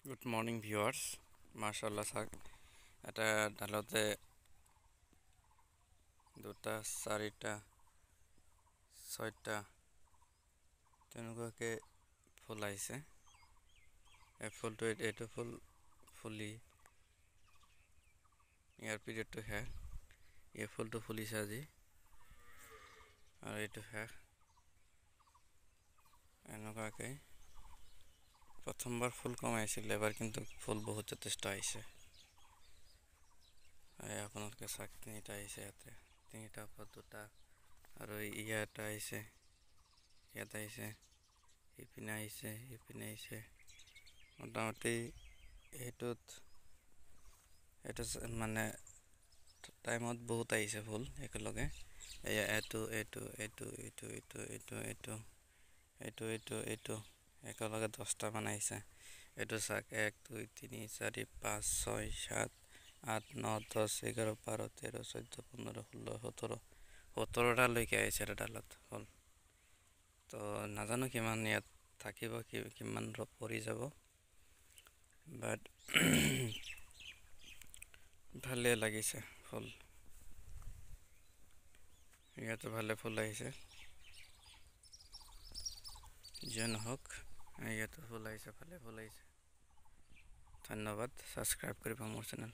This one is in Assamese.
গুড মৰ্ণিং ভিউৱাৰ্ছ, মাৰ্শাল্লাহ চাওক এটা ডালতে 2টা 4টা 6টা তেনেকুৱাকৈ ফুল আহিছে। এই ফুলটো এইটো ফুল ফুলি ইয়াৰ পিৰিয়ডটো শেষ। এই ফুলটো ফুলিছে আজি আৰু এইটো শেষ। এনেকুৱাকৈ প্ৰথমবাৰ ফুল কম আহিছিল, এবাৰ কিন্তু ফুল বহুত যথেষ্ট আহিছে। আপোনালোকে চাওক, 3টা আহিছে ইয়াতে, 3টাৰ পৰা 2টা আৰু ইয়াত আহিছে, ইয়াত আহিছে, ইপিনে আহিছে, ইপিনে আহিছে। মোটামুটি এইটো মানে টাইমত বহুত আহিছে ফুল একেলগে। এইটো একেলগে 10টামান আহিছে। এইটো চাওক, 1 2 3 4 5 6 7 8 9 10 11 12 13 14 15 16 17টালৈকে আহিছে এটা ডালত ফুল। তো নাজানো কিমান ইয়াত থাকিব, কিমান পৰি যাব, বাট ভালে লাগিছে ফুল। ইয়াতো ভালে ফুল আহিছে, যিয়ে নহওক ইয়াতো ফুল আহিছে, ভালে ফুল আহিছে। ধন্যবাদ, ছাবস্ক্ৰাইব কৰিব মোৰ চেনেল।